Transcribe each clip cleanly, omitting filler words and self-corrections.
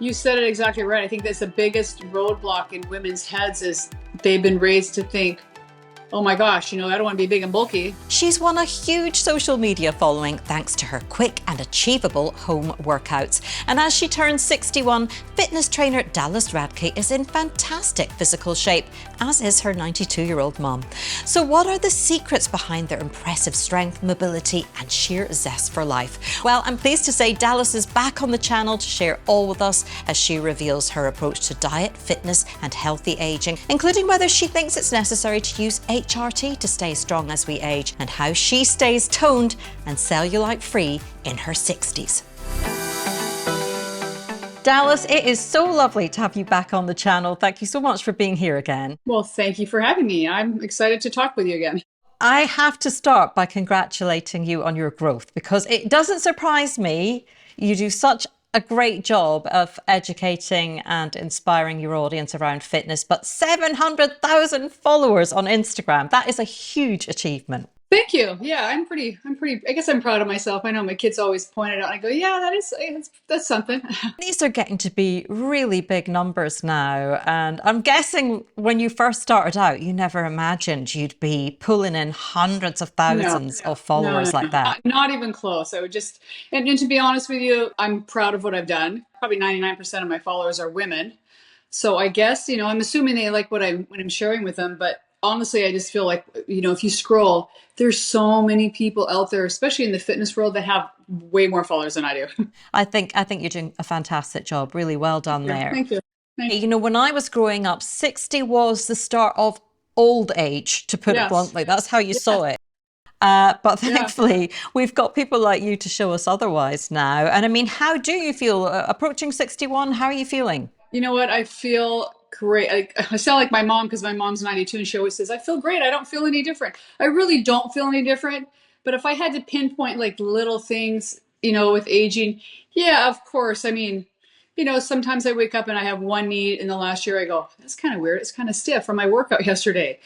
You said it exactly right. I think that's the biggest roadblock in women's heads is they've been raised to think, oh my gosh, I don't want to be big and bulky. She's won a huge social media following thanks to her quick and achievable home workouts. And as she turns 61, fitness trainer Dalyce Radtke is in fantastic physical shape, as is her 92-year-old mum. So what are the secrets behind their impressive strength, mobility and sheer zest for life? Well, I'm pleased to say Dalyce is back on the channel to share all with us as she reveals her approach to diet, fitness and healthy aging, including whether she thinks it's necessary to use HRT to stay strong as we age, and how she stays toned and cellulite free in her 60s. Dalyce, it is so lovely to have you back on the channel. Thank you so much for being here again. Well, thank you for having me. I'm excited to talk with you again. I have to start by congratulating you on your growth, because it doesn't surprise me. You do such a great job of educating and inspiring your audience around fitness, but 700,000 followers on Instagram, that is a huge achievement. Thank you. Yeah, I guess I'm proud of myself. I know my kids always point it out. I go, yeah, that's something. These are getting to be really big numbers now. And I'm guessing when you first started out, you never imagined you'd be pulling in hundreds of thousands of followers like that. Not even close. I would just, and to be honest with you, I'm proud of what I've done. Probably 99% of my followers are women. So I guess, I'm assuming they like what I'm sharing with them. But honestly, I just feel like, if you scroll, there's so many people out there, especially in the fitness world, that have way more followers than I do. I think you're doing a fantastic job. Really well done there. Thank you. Thank you. When I was growing up, 60 was the start of old age, to put it bluntly. That's how you saw it. But thankfully, we've got people like you to show us otherwise now. And I mean, how do you feel approaching 61? How are you feeling? You know what? I feel great. I sound like my mom, because my mom's 92 and she always says, I feel great. I don't feel any different. I really don't feel any different. But if I had to pinpoint like little things, with aging, yeah, of course. I mean, sometimes I wake up and I have one knee in the last year. I go, that's kind of weird. It's kind of stiff from my workout yesterday.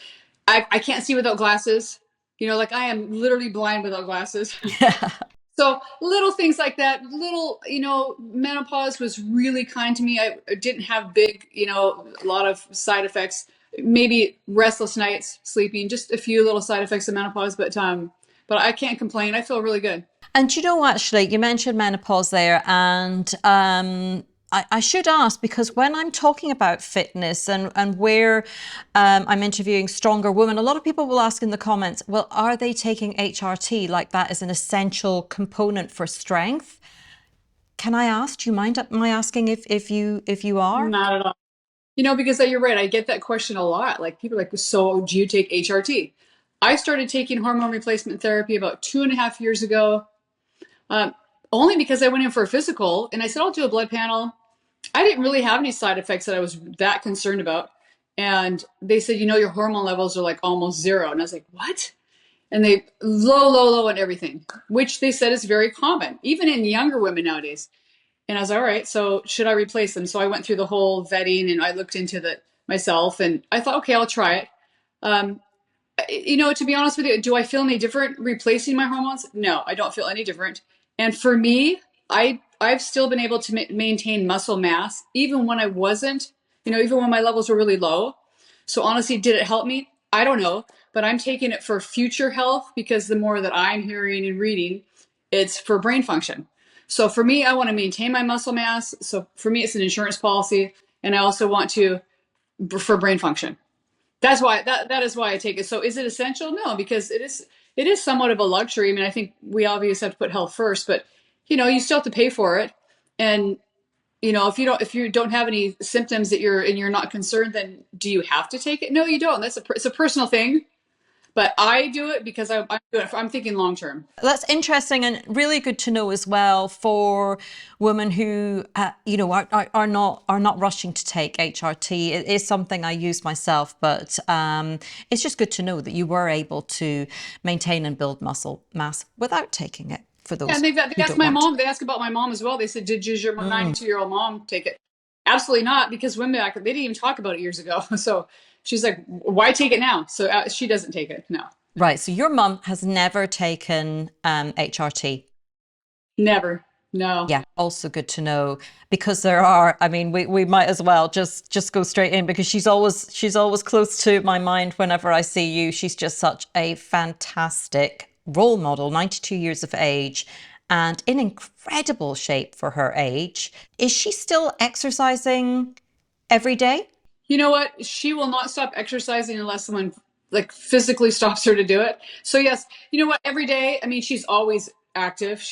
I can't see without glasses. Like I am literally blind without glasses. Yeah. So little things like that, menopause was really kind to me. I didn't have big, a lot of side effects, maybe restless nights, sleeping, just a few little side effects of menopause, but I can't complain. I feel really good. And actually, you mentioned menopause there, and I should ask, because when I'm talking about fitness and where I'm interviewing stronger women, a lot of people will ask in the comments, well, are they taking HRT like that is an essential component for strength? Can I ask, do you mind my asking if you are? Not at all. Because you're right. I get that question a lot. Like people are like, so do you take HRT? I started taking hormone replacement therapy about 2.5 years ago. Only because I went in for a physical and I said, I'll do a blood panel. I didn't really have any side effects that I was that concerned about. And they said, your hormone levels are like almost zero. And I was like, what? And they low on everything, which they said is very common, even in younger women nowadays. And I was all right, so should I replace them? So I went through the whole vetting and I looked into that myself and I thought, okay, I'll try it. To be honest with you, do I feel any different replacing my hormones? No, I don't feel any different. And for me, I've still been able to maintain muscle mass, even when I wasn't, even when my levels were really low. So honestly, did it help me? I don't know, but I'm taking it for future health, because the more that I'm hearing and reading, it's for brain function. So for me, I want to maintain my muscle mass. So for me, it's an insurance policy. And I also want to, for brain function. That's why, that is why I take it. So is it essential? No, because it is somewhat of a luxury. I mean, I think we obviously have to put health first, but you still have to pay for it. And, if you don't have any symptoms that you're not concerned, then do you have to take it? No, you don't. It's a personal thing. But I do it because I'm thinking long term. That's interesting and really good to know as well for women who, are not rushing to take HRT. It is something I use myself, but it's just good to know that you were able to maintain and build muscle mass without taking it. For those, and they asked my mom. They asked about my mom as well. They said, "Did your 92-year-old mom take it?" Absolutely not, because women back, they didn't even talk about it years ago. So she's like, why take it now? So she doesn't take it. No. Right. So your mum has never taken HRT? Never. No. Yeah, also good to know because there are, I mean, we might as well just go straight in because she's always close to my mind whenever I see you. She's just such a fantastic role model, 92 years of age and in incredible shape for her age. Is she still exercising every day? You know what? She will not stop exercising unless someone like physically stops her to do it. So yes, you know what? Every day, I mean, she's always active.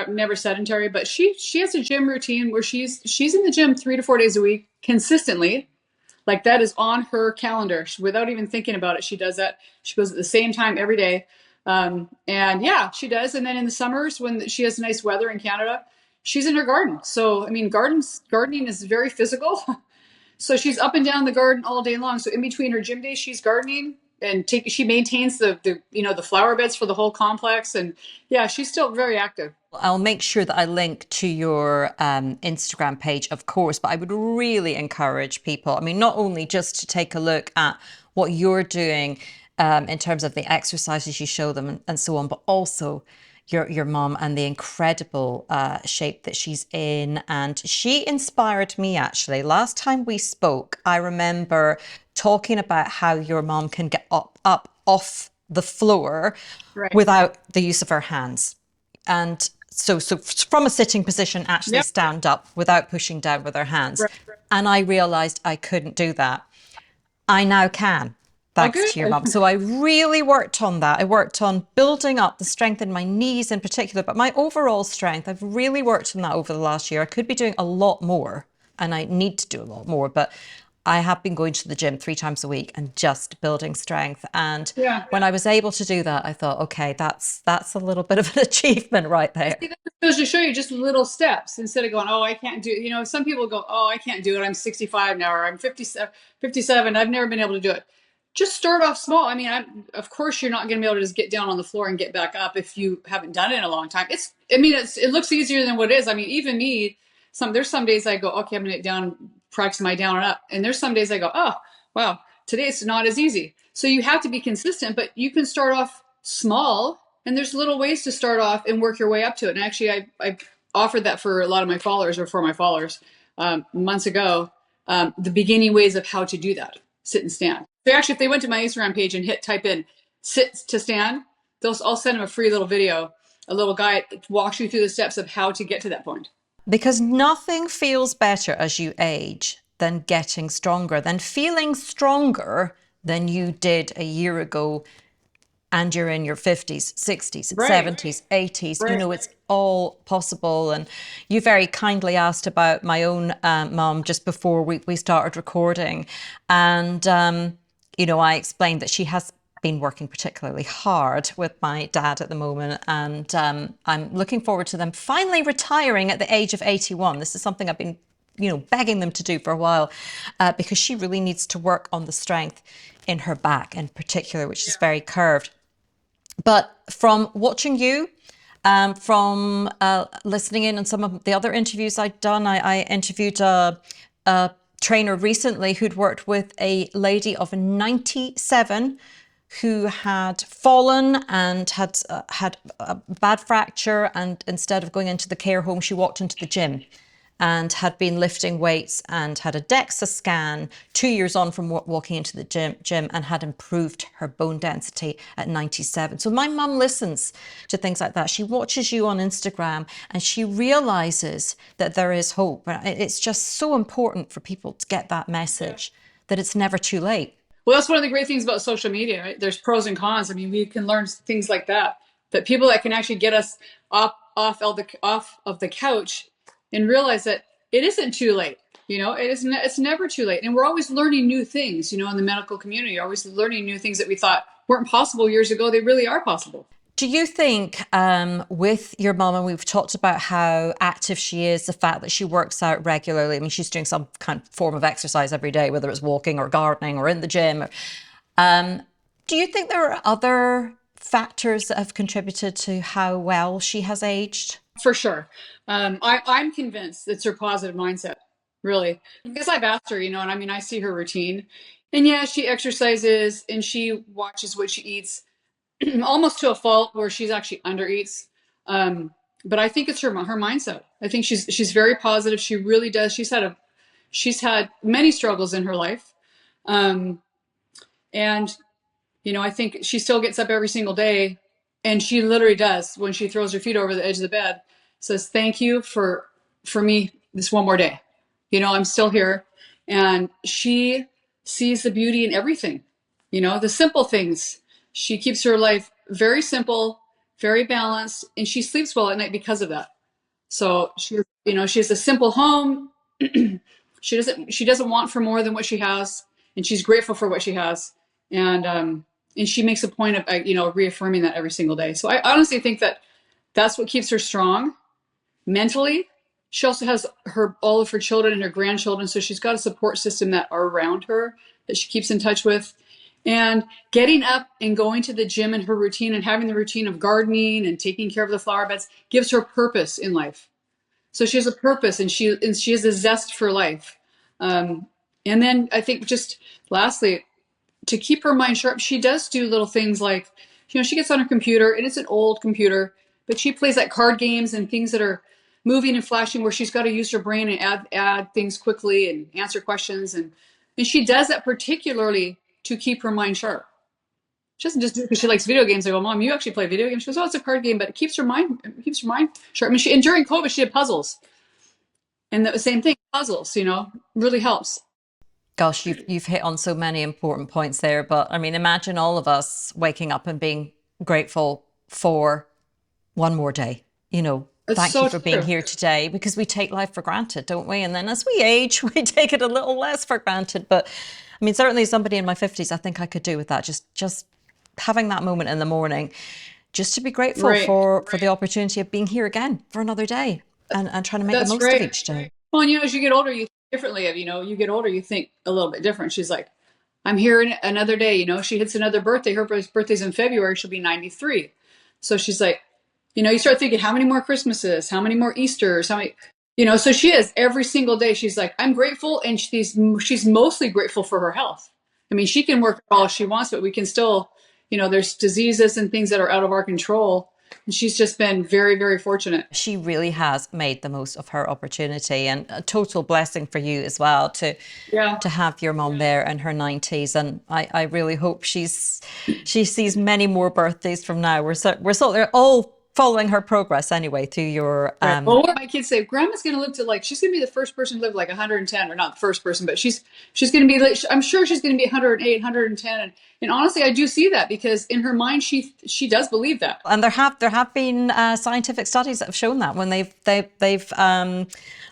Never sedentary, but she has a gym routine where she's in the gym 3 to 4 days a week consistently. Like that is on her calendar without even thinking about it. She does that. She goes at the same time every day. And yeah, she does. And then in the summers when she has nice weather in Canada, she's in her garden. So, I mean, gardening is very physical. So she's up and down the garden all day long. So in between her gym days, she's gardening and she maintains the flower beds for the whole complex. And yeah, she's still very active. I'll make sure that I link to your Instagram page, of course, but I would really encourage people, I mean, not only just to take a look at what you're doing in terms of the exercises you show them and so on, but also your mom and the incredible shape that she's in. And she inspired me actually. Last time we spoke, I remember talking about how your mom can get up off the floor Right. without the use of her hands. And so from a sitting position, actually Yep. stand up without pushing down with her hands. Right. And I realized I couldn't do that. I now can, Oh, thanks good. to your mum. So I really worked on that. I worked on building up the strength in my knees in particular, but my overall strength, I've really worked on that over the last year. I could be doing a lot more and I need to do a lot more, but I have been going to the gym 3 times a week and just building strength. And Yeah. when I was able to do that, I thought, okay, that's a little bit of an achievement right there. See, that goes to show you just little steps instead of going, oh, I can't do it. You know, some people go, oh, I can't do it. I'm 65 now, or I'm 57, 57. I've never been able to do it. Just start off small. I mean, of course, you're not going to be able to just get down on the floor and get back up if you haven't done it in a long time. It looks easier than what it is. I mean, even me, there's some days I go, okay, I'm going to get down, practice my down and up. And there's some days I go, oh, wow, today it's not as easy. So you have to be consistent, but you can start off small and there's little ways to start off and work your way up to it. And actually, I offered that for a lot of my followers or for my followers months ago, the beginning ways of how to do that, sit and stand. So actually, if they went to my Instagram page and type in sit to stand, I'll send them a free little video, a little guide, walks you through the steps of how to get to that point. Because nothing feels better as you age than getting stronger, than feeling stronger than you did a year ago and you're in your 50s, 60s, Right. 70s, 80s. You Right. know, it's all possible. And you very kindly asked about my own mum just before we started recording. And, you know, I explained that she has been working particularly hard with my dad at the moment. And I'm looking forward to them finally retiring at the age of 81. This is something I've been begging them to do for a while because she really needs to work on the strength in her back in particular, which is very curved. But from watching you, from listening in on some of the other interviews I'd done, I interviewed a trainer recently who'd worked with a lady of 97 who had fallen and had a bad fracture, and instead of going into the care home, she walked into the gym and had been lifting weights and had a DEXA scan 2 years on from walking into the gym and had improved her bone density at 97. So my mum listens to things like that. She watches you on Instagram and she realizes that there is hope. It's just so important for people to get that message that it's never too late. Well, that's one of the great things about social media, right? There's pros and cons. I mean, we can learn things like that. But people that can actually get us off of the couch and realize that it isn't too late. You know, it's never too late. And we're always learning new things, you know, in the medical community, always learning new things that we thought weren't possible years ago. They really are possible. Do you think with your mum, and we've talked about how active she is, the fact that she works out regularly, I mean, she's doing some kind of form of exercise every day, whether it's walking or gardening or in the gym. Do you think there are other factors that have contributed to how well she has aged? For sure. I'm convinced it's her positive mindset, really. Because I've asked her, you know, and I mean, I see her routine. And yeah, she exercises and she watches what she eats almost to a fault where she's actually under eats. But I think it's her mindset. I think she's very positive. She really does. She's had many struggles in her life, um, and I think she still gets up every single day, and she literally does when she throws her feet over the edge of the bed. Says thank you for me this one more day. I'm still here, and she sees the beauty in everything. The simple things. She keeps her life very simple, very balanced, and she sleeps well at night because of that. So she has a simple home. She doesn't want for more than what she has, and she's grateful for what she has, and she makes a point of reaffirming that every single day. So I honestly think that that's what keeps her strong mentally. She also has all of her children and her grandchildren, so she's got a support system that are around her that she keeps in touch with. And getting up and going to the gym and her routine and having the routine of gardening and taking care of the flower beds gives her purpose in life. So she has a purpose, and she has a zest for life. And then I think just lastly, to keep her mind sharp, she does do little things like, she gets on her computer, and it's an old computer, but she plays like card games and things that are moving and flashing where she's got to use her brain and add things quickly and answer questions. And she does that particularly to keep her mind sharp. She doesn't just do it because she likes video games. I go, Mom, you actually play video games? She goes, oh, it's a card game, but it keeps her mind sharp. I mean, and during COVID, she did puzzles. And the same thing, puzzles, really helps. Gosh, you've hit on so many important points there. But I mean, imagine all of us waking up and being grateful for one more day. It's Thank you so for being true. here today, because we take life for granted, don't we? And then as we age, we take it a little less for granted. But I mean, certainly somebody in my 50s, I think I could do with that. Just having that moment in the morning, just to be grateful Right. for the opportunity of being here again for another day, and trying to make the That's most of right. each day. Well, and as you get older, you think differently. You get older, you think a little bit different. She's like, I'm here another day. She hits another birthday. Her birthday's in February. She'll be 93. So she's like, you start thinking, how many more Christmases? How many more Easters? How many, so she is every single day. She's like, I'm grateful. And she's mostly grateful for her health. I mean, she can work all she wants, but we can still, there's diseases and things that are out of our control. And she's just been very, very fortunate. She really has made the most of her opportunity, and a total blessing for you as well Yeah. to have your mom there in her 90s. And I really hope she sees many more birthdays from now. We're all following her progress anyway through your Right. Well, what my kids say, Grandma's going to live to she's going to be the first person to live like 110, or not the first person, but she's going to be like, I'm sure she's going to be 108, 110. And honestly, I do see that because in her mind, she does believe that. And there have been scientific studies that have shown that when they've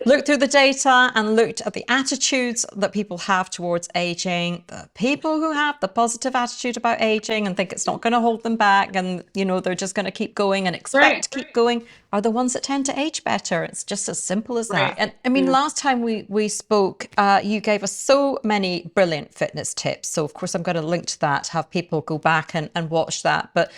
looked through the data and looked at the attitudes that people have towards aging, the people who have the positive attitude about aging and think it's not going to hold them back, and they're just going to keep going and expect to keep going, are the ones that tend to age better. It's just as simple as that. Right. And I mean, last time we spoke, you gave us so many brilliant fitness tips. So of course I'm going to link to that, have people go back and watch that. But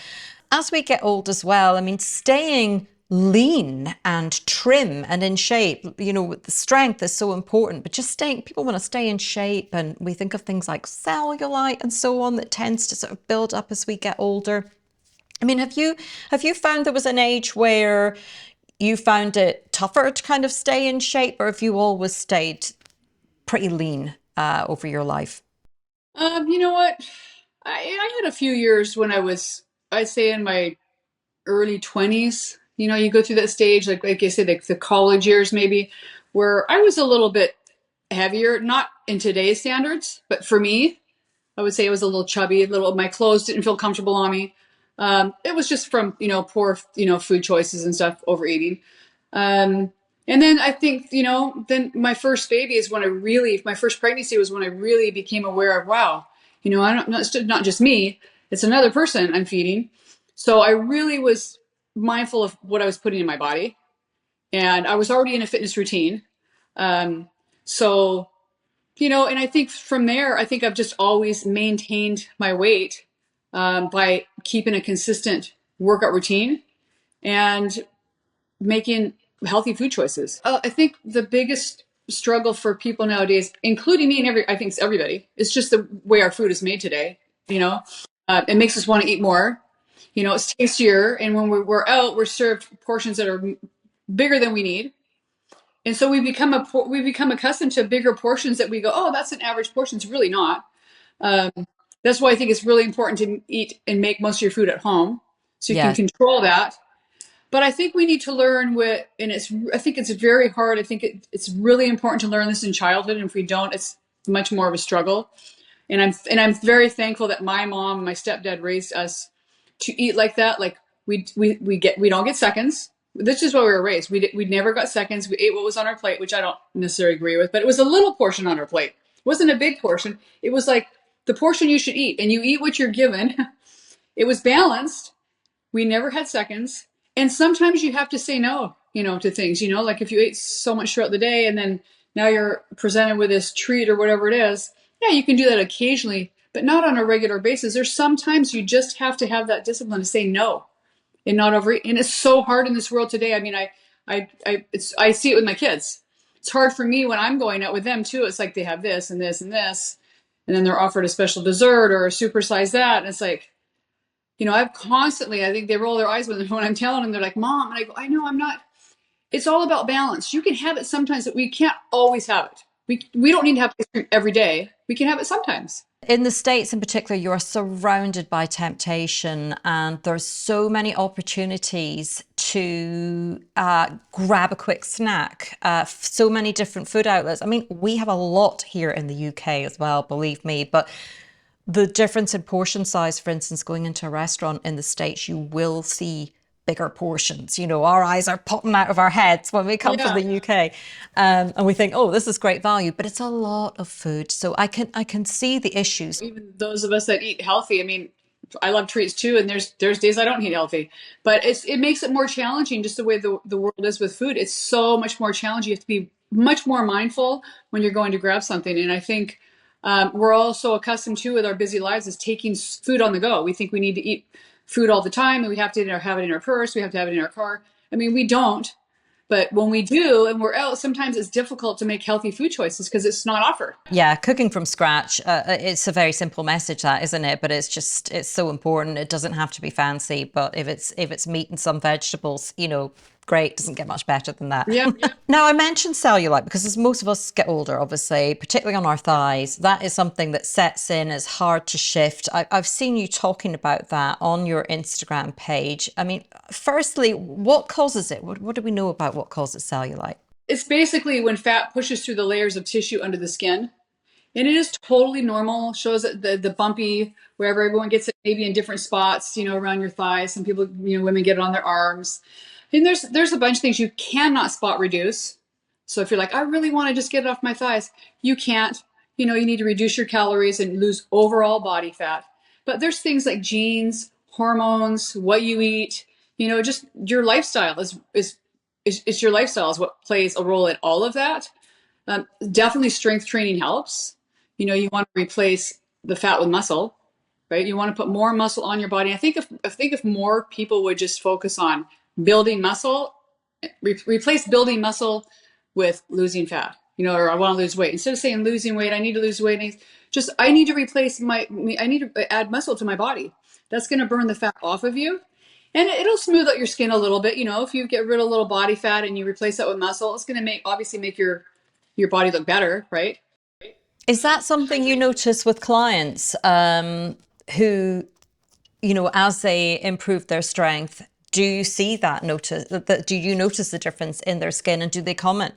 as we get old as well, I mean, staying lean and trim and in shape, the strength is so important, but just people want to stay in shape. And we think of things like cellulite and so on that tends to sort of build up as we get older. I mean, have you found there was an age where you found it tougher to kind of stay in shape, or have you always stayed pretty lean over your life? You know what? I had a few years when I'd say in my early 20s. You go through that stage, like I said, like the college years maybe, where I was a little bit heavier, not in today's standards, but for me, I would say I was a little chubby, my clothes didn't feel comfortable on me. It was just from, poor, food choices and stuff, overeating. And then I think, then my first baby is when my first pregnancy was when I really became aware of, wow, it's not just me, it's another person I'm feeding. So I really was mindful of what I was putting in my body. And I was already in a fitness routine. So, and I think from there, I think I've just always maintained my weight by keeping a consistent workout routine and making healthy food choices. I think the biggest struggle for people nowadays, including me and I think it's everybody, is just the way our food is made today. It makes us want to eat more. You know, it's tastier, and when we're out, we're served portions that are bigger than we need, and so we become accustomed to bigger portions that we go, oh, that's an average portion. It's really not. Um, that's why I think it's really important to eat and make most of your food at home, so you can Yes. control that. But I think we need to learn what, and I think it's very hard. I think it's really important to learn this in childhood, and if we don't, it's much more of a struggle. And I'm very thankful that my mom and my stepdad raised us to eat like that. Like we don't get seconds. This is what we were raised. We never got seconds. We ate what was on our plate, which I don't necessarily agree with, but it was a little portion on our plate. It wasn't a big portion. It was like the portion you should eat, and you eat what you're given. It was balanced. We never had seconds. And sometimes you have to say no, to things, like if you ate so much throughout the day and then now you're presented with this treat or whatever it is. Yeah, you can do that occasionally, but not on a regular basis. There's sometimes you just have to have that discipline to say no and not overeat. And it's so hard in this world today. I mean, I see it with my kids. It's hard for me when I'm going out with them too. It's like they have this and this and this, and then they're offered a special dessert or a supersize that. And it's like, I've constantly, I think they roll their eyes when I'm telling them, they're like, Mom, and I go, I know, I'm not. It's all about balance. You can have it sometimes, but we can't always have it. We don't need to have it every day. We can have it sometimes. In the States in particular, you are surrounded by temptation, and there's so many opportunities to grab a quick snack, so many different food outlets. I mean, we have a lot here in the UK as well, believe me, but the difference in portion size, for instance, going into a restaurant in the States, you will see bigger portions. Our eyes are popping out of our heads when we come from Yeah. the UK, and we think, oh, this is great value, but it's a lot of food. So I can see the issues. Even those of us that eat healthy, I mean, I love treats too, and there's days I don't eat healthy, but it makes it more challenging. Just the way the world is with food, it's so much more challenging. You have to be much more mindful when you're going to grab something. And I think we're all so accustomed to with our busy lives is taking food on the go. We think we need to eat food all the time, and we have to have it in our purse. We have to have it in our car. I mean, we don't. But when we do and we're out, sometimes it's difficult to make healthy food choices because it's not offered. Yeah, cooking from scratch, it's a very simple message, that, isn't it? But it's so important. It doesn't have to be fancy, but if it's meat and some vegetables, great, doesn't get much better than that. Yeah. Now, I mentioned cellulite because as most of us get older, obviously, particularly on our thighs, that is something that sets in, is hard to shift. I've seen you talking about that on your Instagram page. I mean, firstly, what causes it? What do we know about what causes cellulite? It's basically when fat pushes through the layers of tissue under the skin. And it is totally normal. Shows that the bumpy, wherever everyone gets it, maybe in different spots, around your thighs. Some people, women get it on their arms. And there's a bunch of things you cannot spot reduce. So if you're like, I really want to just get it off my thighs, you can't. You need to reduce your calories and lose overall body fat. But there's things like genes, hormones, what you eat, just your lifestyle is your lifestyle is what plays a role in all of that. Definitely strength training helps. You want to replace the fat with muscle, right? You want to put more muscle on your body. I think if more people would just focus on building muscle, replace building muscle with losing fat, or I want to lose weight. Instead of saying losing weight, I need to lose weight. I need to I need to add muscle to my body. That's going to burn the fat off of you. And it'll smooth out your skin a little bit. If you get rid of a little body fat and you replace that with muscle, it's going to obviously make your body look better, right? Is that something you notice with clients who, as they improve their strength, do you see do you notice the difference in their skin, and do they comment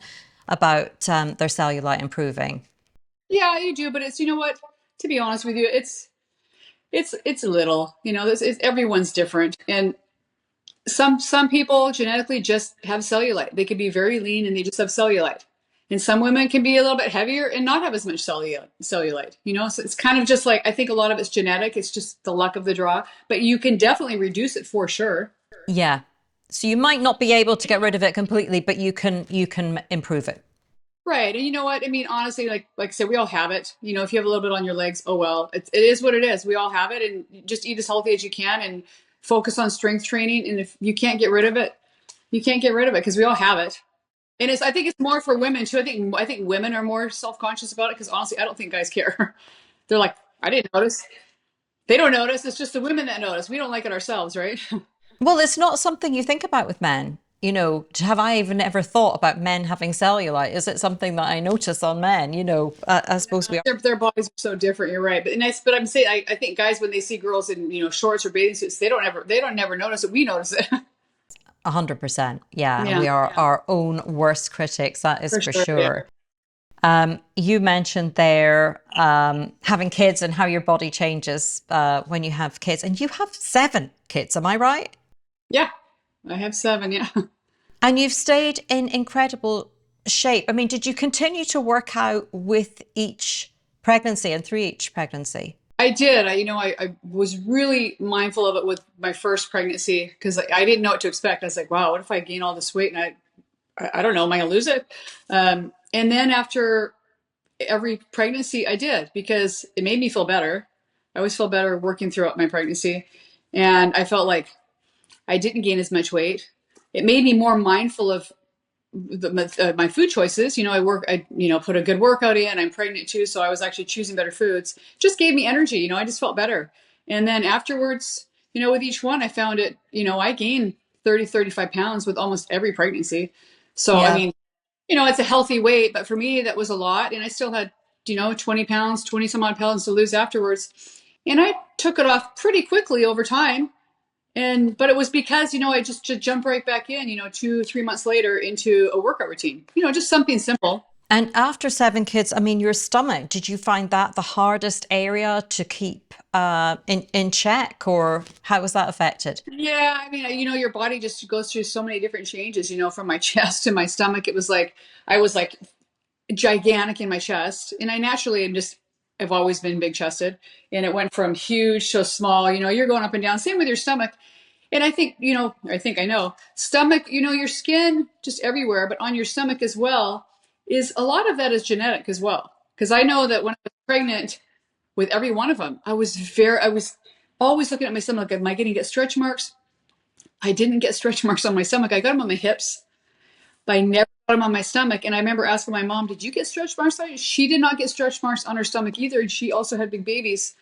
about their cellulite improving? Yeah, you do, but it's what? To be honest with you, it's little. Everyone's different, and some people genetically just have cellulite. They could be very lean and they just have cellulite. And some women can be a little bit heavier and not have as much cellulite. So it's kind of just like, I think a lot of it's genetic. It's just the luck of the draw, but you can definitely reduce it for sure. Yeah. So you might not be able to get rid of it completely, but you can improve it. Right. And you know what? I mean, honestly, like I said, we all have it. If you have a little bit on your legs, oh well, it is what it is. We all have it, and just eat as healthy as you can and focus on strength training. And if you can't get rid of it, you can't get rid of it because we all have it. And I think it's more for women too. I think women are more self-conscious about it because honestly, I don't think guys care. They're like, I didn't notice. They don't notice. It's just the women that notice. We don't like it ourselves, right? Well, it's not something you think about with men. You know, have I even ever thought about men having cellulite? Is it something that I notice on men? You know, I suppose we are. Their bodies are so different. You're right, but nice. But I'm saying, I think guys, when they see girls in shorts or bathing suits, they don't never notice it. We notice it. 100%. Yeah, Yeah, we are our own worst critics. That is for for sure. Yeah. sure. You mentioned there having kids and how your body changes when you have kids, and you have 7 kids. Am I right? Yeah, I have 7. Yeah. And you've stayed in incredible shape. I mean, did you continue to work out with each pregnancy and through each pregnancy? I did. I was really mindful of it with my first pregnancy because I didn't know what to expect. I was like, wow, what if I gain all this weight and I don't know, am I gonna lose it? And then after every pregnancy, I did because it made me feel better. I always felt better working throughout my pregnancy, and I felt like I didn't gain as much weight. It made me more mindful of my food choices. I put a good workout in. I'm pregnant too, so I was actually choosing better foods. Just gave me energy. I just felt better. And then afterwards, with each one, I found it. I gained 30, 35 pounds with almost every pregnancy. So I Yeah. mean, it's a healthy weight, but for me, that was a lot. And I still had 20 pounds, 20 some odd pounds to lose afterwards. And I took it off pretty quickly over time. But it was because, I just jump right back in, 2, 3 months later into a workout routine, just something simple. And after 7 kids, I mean, your stomach, did you find that the hardest area to keep in check, or how was that affected? Yeah. I mean, your body just goes through so many different changes, from my chest to my stomach. It was like, I was like gigantic in my chest. And I naturally I've always been big chested. And it went from huge to small, you're going up and down. Same with your stomach. And I think, I know stomach, your skin just everywhere, but on your stomach as well is a lot of that is genetic as well. Because I know that when I was pregnant with every one of them, I was always looking at my stomach. Am I going to get stretch marks? I didn't get stretch marks on my stomach. I got them on my hips, but I never got them on my stomach. And I remember asking my mom, did you get stretch marks? She did not get stretch marks on her stomach either. And she also had big babies.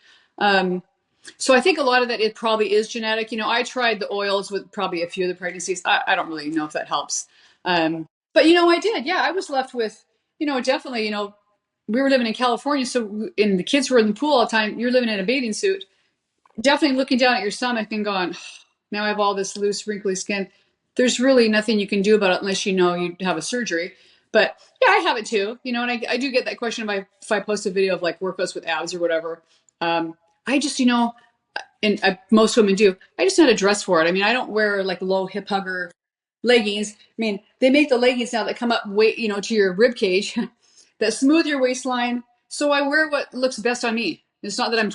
So I think a lot of that, it probably is genetic. I tried the oils with probably a few of the pregnancies. I don't really know if that helps. But I did. Yeah, I was left with, definitely, we were living in California. So, and the kids were in the pool all the time. You're living in a bathing suit, definitely looking down at your stomach and going, now I have all this loose, wrinkly skin. There's really nothing you can do about it unless you have a surgery. But yeah, I have it too, and I do get that question if I post a video of like workouts with abs or whatever. I just, and most women do, I just know how to dress for it. I mean, I don't wear like low hip hugger leggings. I mean, they make the leggings now that come up way, to your rib cage that smooth your waistline. So I wear what looks best on me. It's not that I'm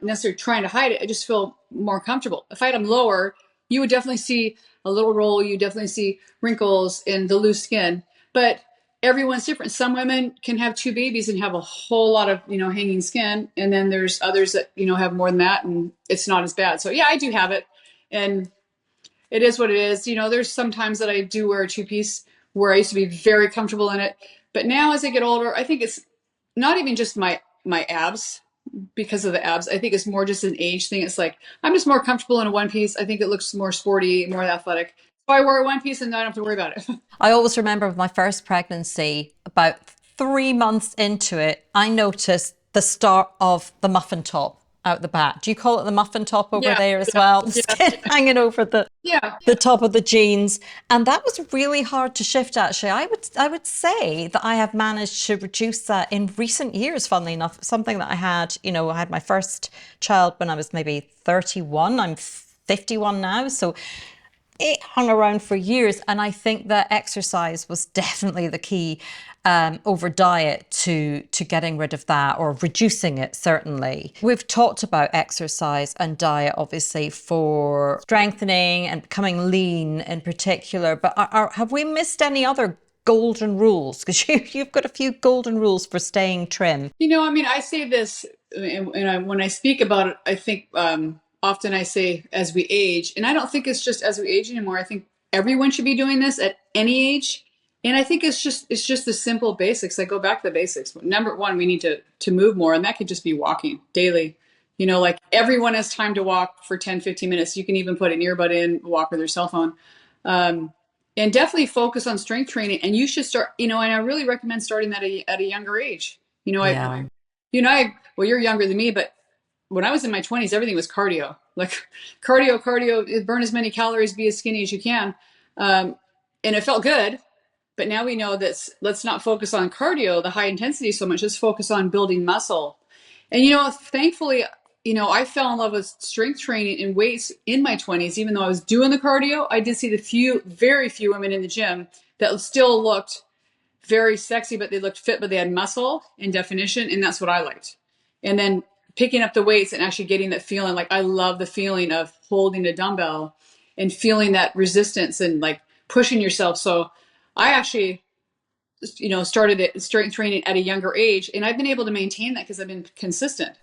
necessarily trying to hide it. I just feel more comfortable. If I had them lower, you would definitely see a little roll. You definitely see wrinkles in the loose skin. But everyone's different. Some women can have 2 babies and have a whole lot of, hanging skin. And then there's others that, have more than that and it's not as bad. So yeah, I do have it. And it is what it is. There's some times that I do wear a 2-piece where I used to be very comfortable in it. But now as I get older, I think it's not even just my abs because of the abs. I think it's more just an age thing. It's like I'm just more comfortable in a 1-piece. I think it looks more sporty, more athletic. So I wear a 1-piece and I don't have to worry about it. I always remember with my first pregnancy, about 3 months into it, I noticed the start of the muffin top out the back. Do you call it the muffin top over Yeah, there as yeah, well? The yeah, skin hanging over yeah. the top of the jeans. And that was really hard to shift, actually. I would say that I have managed to reduce that in recent years, funnily enough. Something that I had, I had my first child when I was maybe 31. I'm 51 now. So it hung around for years. And I think that exercise was definitely the key over diet to getting rid of that, or reducing it, certainly. We've talked about exercise and diet, obviously, for strengthening and becoming lean in particular. But have we missed any other golden rules? Because you've got a few golden rules for staying trim. I mean, I say this, and when I speak about it, I think often I say as we age, and I don't think it's just as we age anymore. I think everyone should be doing this at any age, and I think it's just the simple basics. I go back to the basics. Number one, we need to move more, and that could just be walking daily. Like everyone has time to walk for 10, 15 minutes. You can even put an earbud in, walk with your cell phone. Um, and definitely focus on strength training. And you should start, and I really recommend starting that at a younger age. Yeah. Well, you're younger than me, but when I was in my 20s, everything was cardio. Like cardio, burn as many calories, be as skinny as you can. And it felt good. But now we know that let's not focus on cardio, the high intensity so much. Let's focus on building muscle. And, thankfully, I fell in love with strength training and weights in my 20s. Even though I was doing the cardio, I did see very few women in the gym that still looked very sexy, but they looked fit, but they had muscle and definition. And that's what I liked. And then picking up the weights and actually getting that feeling, like I love the feeling of holding a dumbbell and feeling that resistance and like pushing yourself. So I actually, started strength training at a younger age, and I've been able to maintain that because I've been consistent.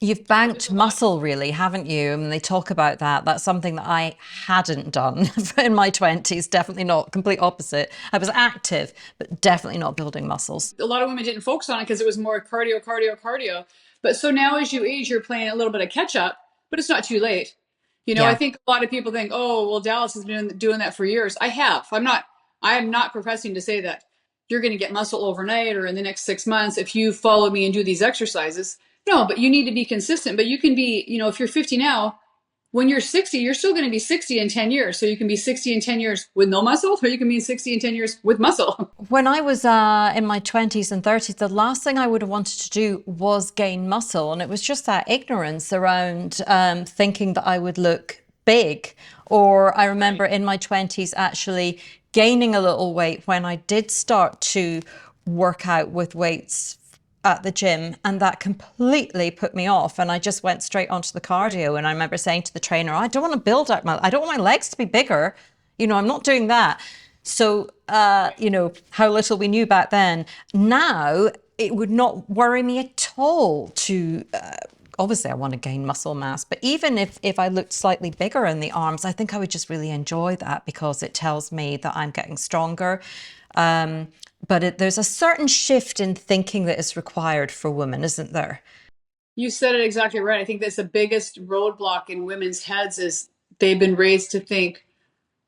You've banked muscle, really, haven't you? And they talk about that. That's something that I hadn't done in my 20s. Definitely not. Complete opposite. I was active, but definitely not building muscles. A lot of women didn't focus on it because it was more cardio, cardio, cardio. But so now as you age, you're playing a little bit of catch up, but it's not too late. I Yeah. think a lot of people think, oh, well, Dalyce has been doing that for years. I have. I am not professing to say that you're going to get muscle overnight or in the next 6 months if you follow me and do these exercises. No, but you need to be consistent. But you can be, if you're 50 now, when you're 60, you're still going to be 60 in 10 years. So you can be 60 in 10 years with no muscle, or you can be 60 in 10 years with muscle. When I was in my 20s and 30s, the last thing I would have wanted to do was gain muscle. And it was just that ignorance around thinking that I would look big. Or I remember in my 20s actually gaining a little weight when I did start to work out with weights at the gym, and that completely put me off, and I just went straight onto the cardio. And I remember saying to the trainer, I don't want to I don't want my legs to be bigger, I'm not doing that. So how little we knew back then. Now it would not worry me at all to obviously I want to gain muscle mass, but even if I looked slightly bigger in the arms, I think I would just really enjoy that because it tells me that I'm getting stronger. But there's a certain shift in thinking that is required for women, isn't there? You said it exactly right. I think that's the biggest roadblock in women's heads is they've been raised to think,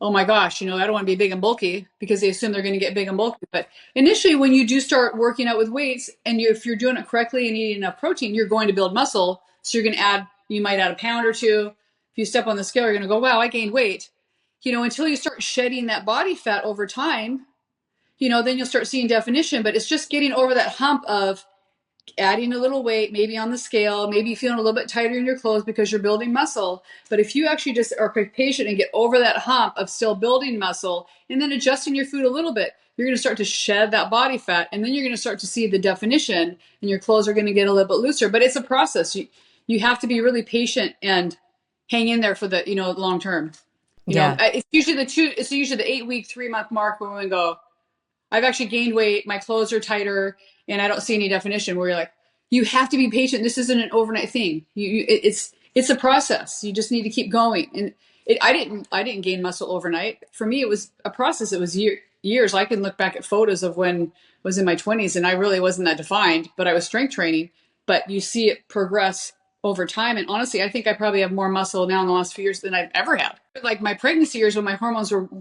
oh my gosh, I don't want to be big and bulky because they assume they're going to get big and bulky. But initially, when you do start working out with weights and if you're doing it correctly and eating enough protein, you're going to build muscle. So you might add a pound or two. If you step on the scale, you're going to go, wow, I gained weight. Until you start shedding that body fat over time, then you'll start seeing definition. But it's just getting over that hump of adding a little weight, maybe on the scale, maybe feeling a little bit tighter in your clothes because you're building muscle. But if you actually just are patient and get over that hump of still building muscle and then adjusting your food a little bit, you're going to start to shed that body fat, and then you're going to start to see the definition, and your clothes are going to get a little bit looser. But it's a process. You have to be really patient and hang in there for the long term. Yeah. It's usually the 8-week, 3-month mark when women go, I've actually gained weight, my clothes are tighter, and I don't see any definition. Where you're like, you have to be patient. This isn't an overnight thing. It's a process. You just need to keep going. And I didn't gain muscle overnight. For me, it was a process. It was years. I can look back at photos of when I was in my 20s, and I really wasn't that defined, but I was strength training. But you see it progress over time. And honestly, I think I probably have more muscle now in the last few years than I've ever had. Like my pregnancy years when my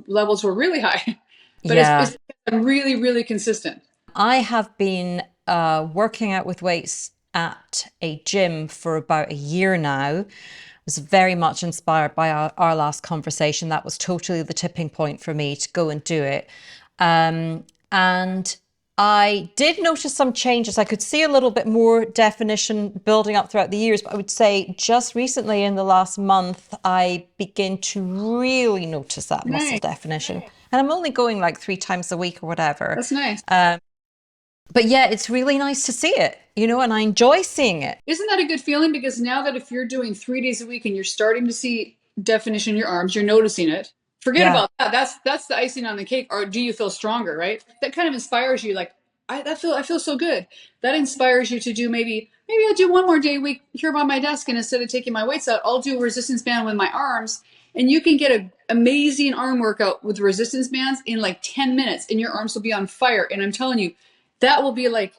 levels were really high. But Yeah. it's really, really consistent. I have been working out with weights at a gym for about a year now. I was very much inspired by our last conversation. That was totally the tipping point for me to go and do it. And I did notice some changes. I could see a little bit more definition building up throughout the years, but I would say just recently in the last month, I begin to really notice that muscle definition. And I'm only going like 3 times a week or whatever. That's nice. But yeah, it's really nice to see it, and I enjoy seeing it. Isn't that a good feeling? Because now that if you're doing 3 days a week and you're starting to see definition in your arms, you're noticing it. Forget about that. That's the icing on the cake. Or do you feel stronger, right? That kind of inspires you. Like I feel so good. That inspires you to do maybe I'll do 1 more day a week here by my desk, and instead of taking my weights out, I'll do a resistance band with my arms. And you can get an amazing arm workout with resistance bands in like 10 minutes, and your arms will be on fire. And I'm telling you, that will be like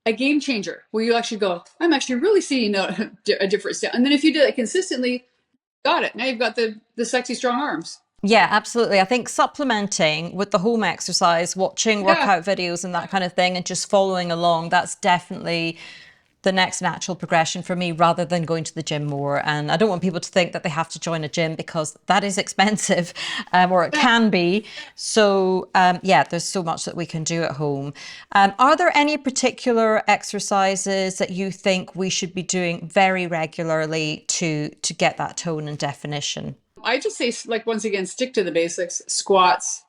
a game changer where you actually go, I'm actually really seeing a different step. And then if you do that consistently, got it. Now you've got the sexy strong arms. Yeah, absolutely. I think supplementing with the home exercise, watching Yeah. workout videos and that kind of thing, and just following along, that's definitely the next natural progression for me rather than going to the gym more. And I don't want people to think that they have to join a gym because that is expensive, or it can be. So yeah, there's so much that we can do at home. Are there any particular exercises that you think we should be doing very regularly to get that tone and definition? I just say, like, once again, stick to the basics: squats,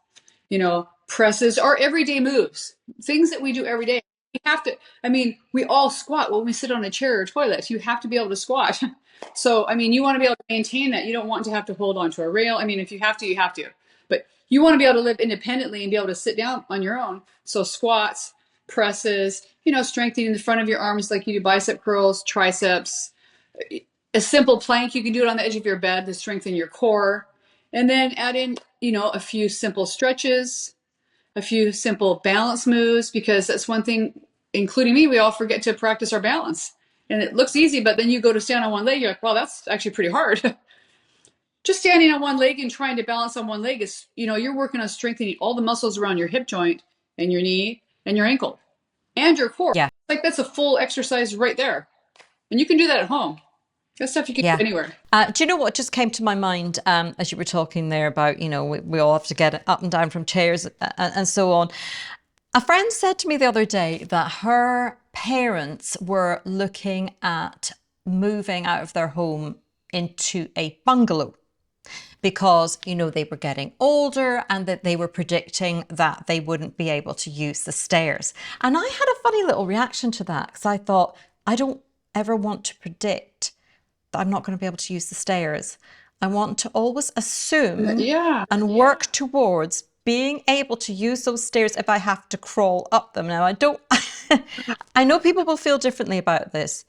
presses, or everyday moves, things that we do every day. We have to, I mean, we all squat when we sit on a chair or toilet. You have to be able to squat. So, I mean, you want to be able to maintain that. You don't want to have to hold onto a rail. I mean, if you have to, you have to. But you want to be able to live independently and be able to sit down on your own. So, squats, presses, strengthening the front of your arms like you do bicep curls, triceps, a simple plank. You can do it on the edge of your bed to strengthen your core. And then add in, a few simple stretches, a few simple balance moves, because that's one thing, including me, we all forget to practice our balance. And it looks easy, but then you go to stand on one leg, you're like, well, that's actually pretty hard. Just standing on one leg and trying to balance on one leg is, you're working on strengthening all the muscles around your hip joint and your knee and your ankle and your core. Yeah. Like, that's a full exercise right there. And you can do that at home. That's stuff you can Yeah. do anywhere. Do you know what just came to my mind as you were talking there about, we all have to get up and down from chairs and so on. A friend said to me the other day that her parents were looking at moving out of their home into a bungalow because, they were getting older and that they were predicting that they wouldn't be able to use the stairs. And I had a funny little reaction to that because I thought, I don't ever want to predict that I'm not going to be able to use the stairs. I want to always assume and work towards being able to use those stairs if I have to crawl up them. Now, I know people will feel differently about this,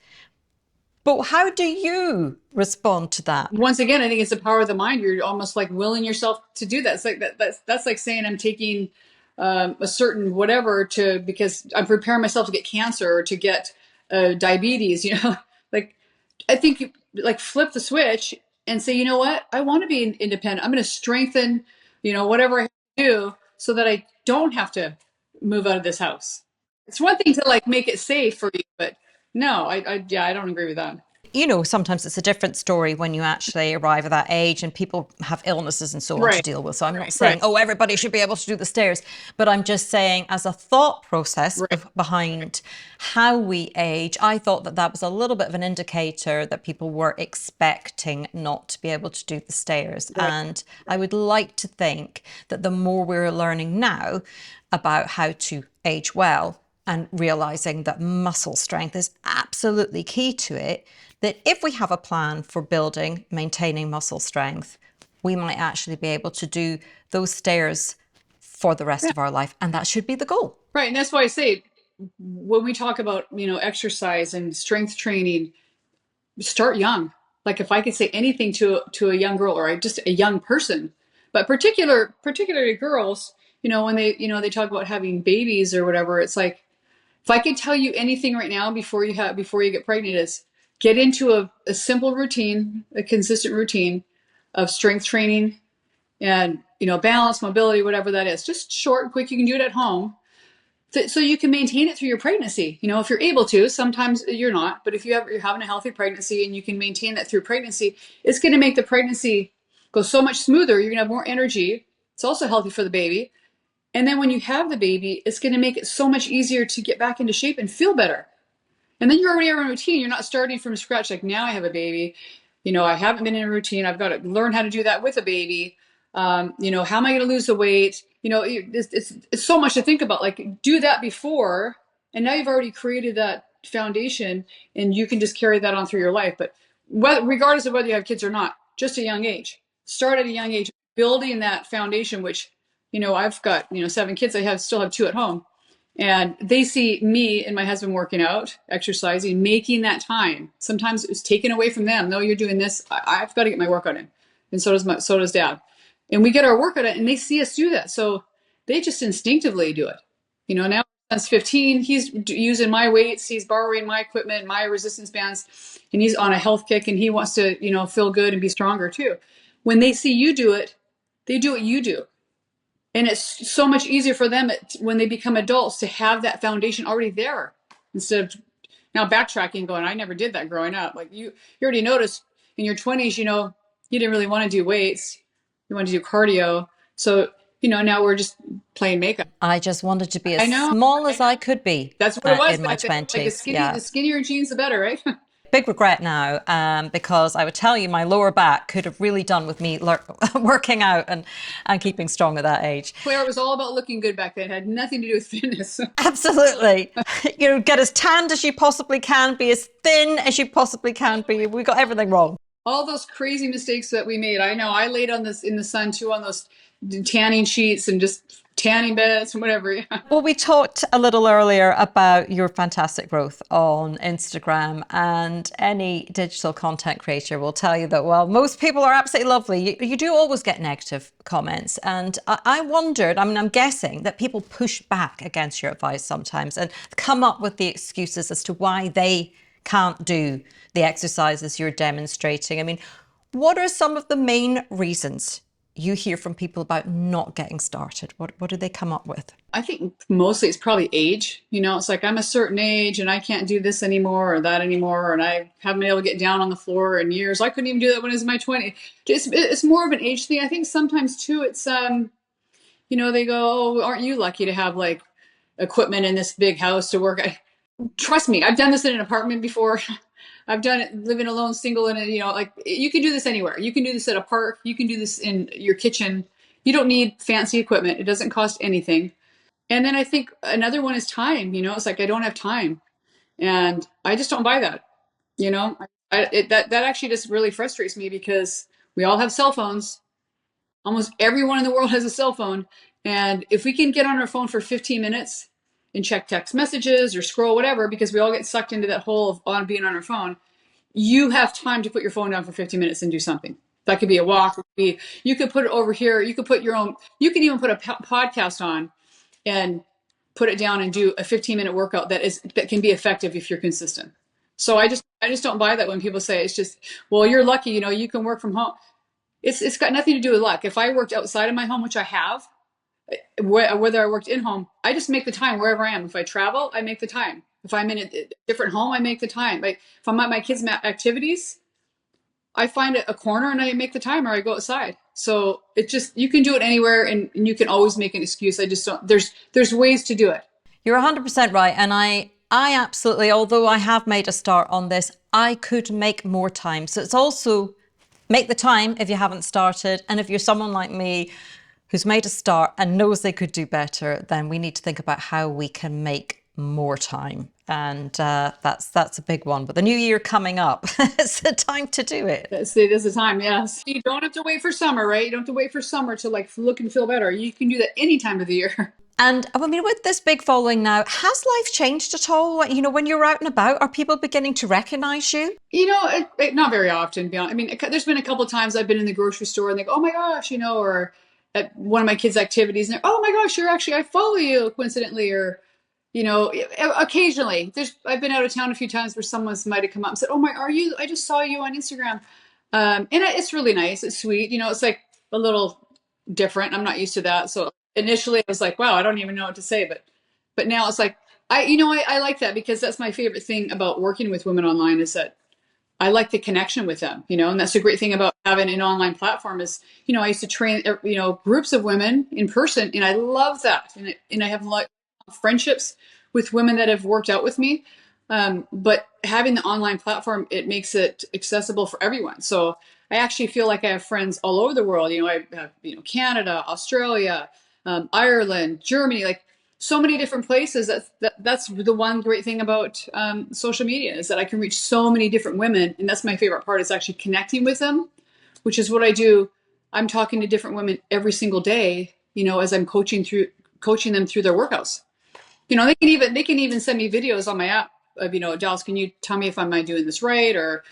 but how do you respond to that? Once again, I think it's the power of the mind. You're almost like willing yourself to do that. It's like that's like saying I'm taking a certain whatever because I'm preparing myself to get cancer or to get diabetes. Like, I think you like flip the switch and say, you know what? I want to be independent. I'm going to strengthen, whatever I have to do so that I don't have to move out of this house. It's one thing to like make it safe for you, but no, I don't agree with that. Sometimes it's a different story when you actually arrive at that age and people have illnesses and so on to deal with. So I'm not saying, oh, everybody should be able to do the stairs, but I'm just saying as a thought process behind how we age, I thought that was a little bit of an indicator that people were expecting not to be able to do the stairs. And I would like to think that the more we're learning now about how to age well and realizing that muscle strength is absolutely key to it, that if we have a plan for building, maintaining muscle strength, we might actually be able to do those stairs for the rest of our life. And that should be the goal. Right. And that's why I say, when we talk about, exercise and strength training, start young. Like, if I could say anything to a young girl or just a young person, but particularly girls, when they talk about having babies or whatever, it's like, if I could tell you anything right now before you get pregnant, is get into a simple routine, a consistent routine of strength training and, balance, mobility, whatever that is. Just short and quick. You can do it at home. So you can maintain it through your pregnancy. If you're able to. Sometimes you're not, but if you're having a healthy pregnancy and you can maintain that through pregnancy, it's going to make the pregnancy go so much smoother. You're going to have more energy. It's also healthy for the baby. And then when you have the baby, it's going to make it so much easier to get back into shape and feel better. And then you're already in a routine. You're not starting from scratch. Like, now I have a baby. I haven't been in a routine. I've got to learn how to do that with a baby. How am I going to lose the weight? It's so much to think about. Like, do that before, and now you've already created that foundation, and you can just carry that on through your life. But regardless of whether you have kids or not, just a young age. Start at a young age, building that foundation. Which, I've got 7 kids. I still have 2 at home. And they see me and my husband working out, exercising, making that time. Sometimes it was taken away from them. No, you're doing this. I've got to get my workout in. And so does Dad. And we get our workout in, and they see us do that. So they just instinctively do it. Now son's 15. He's using my weights. He's borrowing my equipment, my resistance bands, and he's on a health kick and he wants to, feel good and be stronger too. When they see you do it, they do what you do. And it's so much easier for them when they become adults to have that foundation already there instead of now backtracking going, I never did that growing up. Like you already noticed in your 20s, you didn't really want to do weights. You wanted to do cardio. So, now we're just playing makeup. I just wanted to be as I know. small as I could be That's what it was in my back then. Like 20s. the skinnier jeans, the better, right? Big regret now, because I would tell you my lower back could have really done with me working out and keeping strong at that age. Claire, it was all about looking good back then. It had nothing to do with fitness. Absolutely. Get as tanned as you possibly can, be as thin as you possibly can be. We got everything wrong. All those crazy mistakes that we made. I know I laid on this in the sun too, on those tanning sheets and just tanning beds and whatever. Yeah. Well, we talked a little earlier about your fantastic growth on Instagram, and any digital content creator will tell you that, well, most people are absolutely lovely. You do always get negative comments. And I wondered, I'm guessing that people push back against your advice sometimes and come up with the excuses as to why they can't do the exercises you're demonstrating. I mean, what are some of the main reasons you hear from people about not getting started? What do they come up with? I think mostly it's probably age. It's like I'm a certain age and I can't do this anymore or that anymore. And I haven't been able to get down on the floor in years. I couldn't even do that when I was in my 20s. It's more of an age thing. I think sometimes too, it's, they go, oh, aren't you lucky to have like equipment in this big house to work? Trust me, I've done this in an apartment before. I've done it living alone, single, and like you can do this anywhere. You can do this at a park. You can do this in your kitchen. You don't need fancy equipment. It doesn't cost anything. And then I think another one is time. It's like I don't have time, and I just don't buy that. That actually just really frustrates me because we all have cell phones. Almost everyone in the world has a cell phone, and if we can get on our phone for 15 minutes and check text messages or scroll whatever, because we all get sucked into that hole of on being on our phone, you have time to put your phone down for 15 minutes and do something. That could be a walk. You could put it over here. You could put your own, you can even put a podcast on and put it down and do a 15-minute workout that can be effective if you're consistent. So I just don't buy that when people say it's just, well, you're lucky, you can work from home. It's got nothing to do with luck. If I worked outside of my home, which I have, whether I worked in home, I just make the time wherever I am. If I travel, I make the time. If I'm in a different home, I make the time. Like if I'm at my kids' activities, I find a corner and I make the time, or I go outside. So you can do it anywhere, and you can always make an excuse. I just don't. There's ways to do it. You're 100% right, and I absolutely. Although I have made a start on this, I could make more time. So it's also make the time if you haven't started, and if you're someone like me who's made a start and knows they could do better, then we need to think about how we can make more time. And that's a big one. But the new year coming up, it's the time to do it. It is the time, yes. You don't have to wait for summer, right? You don't have to wait for summer to like look and feel better. You can do that any time of the year. And I mean, with this big following now, has life changed at all? When you're out and about, are people beginning to recognize you? Not very often, to be honest. I mean, there's been a couple of times I've been in the grocery store and they go, oh my gosh, or at one of my kids' activities, and they're, oh my gosh, I follow you coincidentally, or, occasionally. I've been out of town a few times where someone might have come up and said, oh I just saw you on Instagram. And it's really nice. It's sweet. It's like a little different. I'm not used to that. So initially I was like, wow, I don't even know what to say. But now it's like, I like that because that's my favorite thing about working with women online is that I like the connection with them, and that's the great thing about having an online platform is, I used to train, groups of women in person, and I love that. And I have like friendships with women that have worked out with me. But having the online platform, it makes it accessible for everyone. So I actually feel like I have friends all over the world. I have, Canada, Australia, Ireland, Germany, like so many different places. That's the one great thing about social media is that I can reach so many different women. And that's my favorite part is actually connecting with them, which is what I do. I'm talking to different women every single day, as I'm coaching them through their workouts. They can even send me videos on my app of, Dalyce, can you tell me if I'm doing this right? Or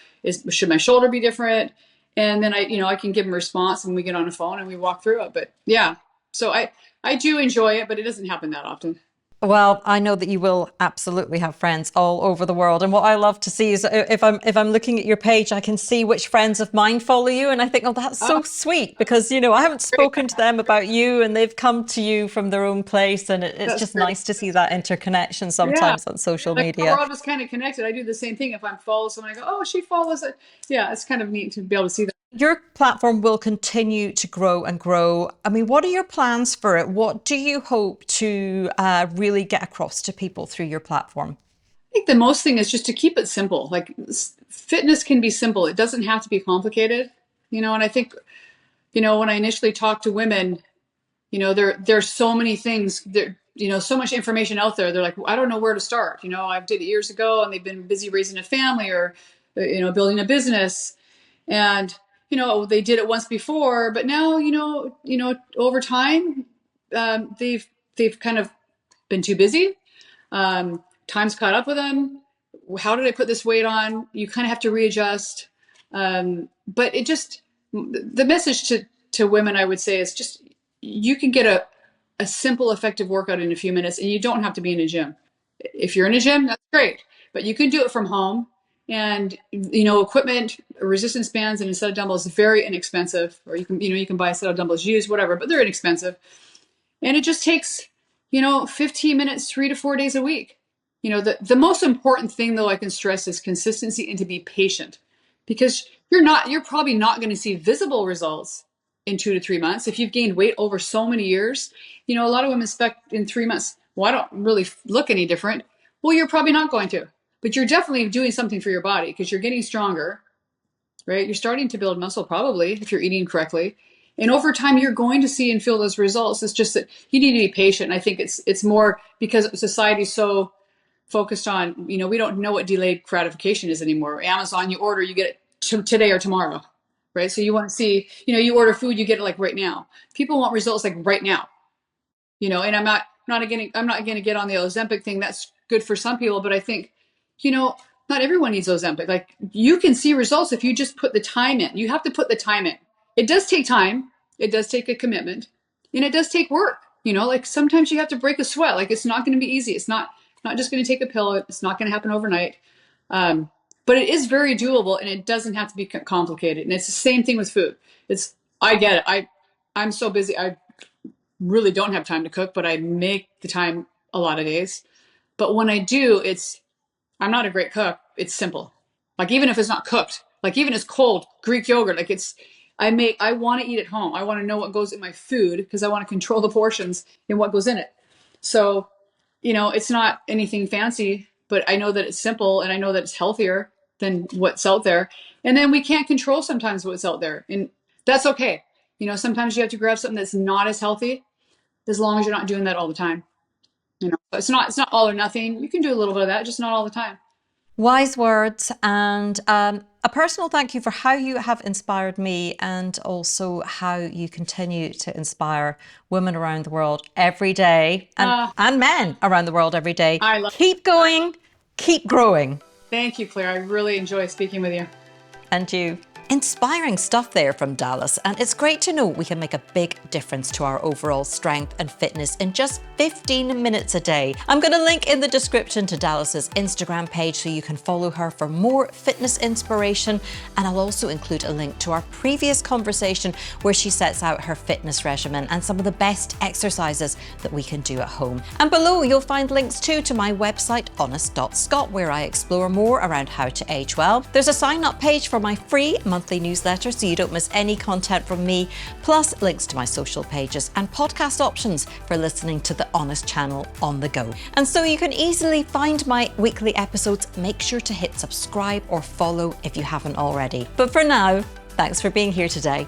should my shoulder be different? And then I can give them a response and we get on the phone and we walk through it. But yeah, so I do enjoy it, but it doesn't happen that often. Well, I know that you will absolutely have friends all over the world. And what I love to see is if I'm looking at your page, I can see which friends of mine follow you. And I think, oh, that's Oh, so sweet because, I haven't great. spoken to them about you and they've come to you from their own place. And it's That's just great. nice to see that interconnection Yeah. sometimes on social Like we're media. all just kind of connected. I do the same thing. If I'm follow someone, I go, oh, she follows it. Yeah, it's kind of neat to be able to see that. Your platform will continue to grow and grow. I mean, what are your plans for it? What do you hope to really get across to people through your platform? I think the most thing is just to keep it simple. Like fitness can be simple. It doesn't have to be complicated. And I think, when I initially talk to women, there's so many things there, so much information out there. They're like, I don't know where to start. I did it years ago and they've been busy raising a family or, building a business. And, they did it once before, but now, over time, they've kind of been too busy. Time's caught up with them. How did I put this weight on? You kind of have to readjust. But the message to women, I would say, is just you can get a simple, effective workout in a few minutes, and you don't have to be in a gym. If you're in a gym, that's great, but you can do it from home. And equipment, resistance bands, and a set of dumbbells is very inexpensive. Or you can buy a set of dumbbells used, whatever, but they're inexpensive. And it just takes 15 minutes, 3 to 4 days a week. The most important thing though I can stress is consistency and to be patient, because you're probably not going to see visible results in 2 to 3 months. If you've gained weight over so many years, a lot of women expect in 3 months, well, I don't really look any different. Well, you're probably not going to, but you're definitely doing something for your body because you're getting stronger, right? You're starting to build muscle probably if you're eating correctly. And over time, you're going to see and feel those results. It's just that you need to be patient. I think it's more because society's so focused on, we don't know what delayed gratification is anymore. Amazon, you order, you get it today or tomorrow, right? So you want to see, you order food, you get it like right now. People want results like right now, and I'm not going to get on the Ozempic thing. That's good for some people, but I think, not everyone needs Ozempic. Like you can see results if you just put the time in. You have to put the time in. It does take time. It does take a commitment, and it does take work. Like sometimes you have to break a sweat. Like it's not going to be easy. It's not just going to take a pill. It's not going to happen overnight. But it is very doable, and it doesn't have to be complicated. And it's the same thing with food. I get it. I'm so busy. I really don't have time to cook, but I make the time a lot of days. But when I do, I'm not a great cook. It's simple. Like even if it's not cooked, like even if it's cold Greek yogurt, like I want to eat at home. I want to know what goes in my food because I want to control the portions and what goes in it. So, it's not anything fancy, but I know that it's simple and I know that it's healthier than what's out there. And then we can't control sometimes what's out there, and that's okay. Sometimes you have to grab something that's not as healthy, as long as you're not doing that all the time. It's not all or nothing. You can do a little bit of that, just not all the time. Wise words, and a personal thank you for how you have inspired me and also how you continue to inspire women around the world every day and men around the world every day. I love Keep going, keep growing. Thank you, Claire. I really enjoy speaking with you. And you. Inspiring stuff there from Dalyce, and it's great to know we can make a big difference to our overall strength and fitness in just 15 minutes a day. I'm going to link in the description to Dalyce's Instagram page so you can follow her for more fitness inspiration, and I'll also include a link to our previous conversation where she sets out her fitness regimen and some of the best exercises that we can do at home. And below you'll find links too to my website honest.scot, where I explore more around how to age well. There's a sign up page for my free monthly newsletter so you don't miss any content from me, plus links to my social pages and podcast options for listening to the Honest channel on the go. And so you can easily find my weekly episodes. Make sure to hit subscribe or follow if you haven't already. But for now, thanks for being here today.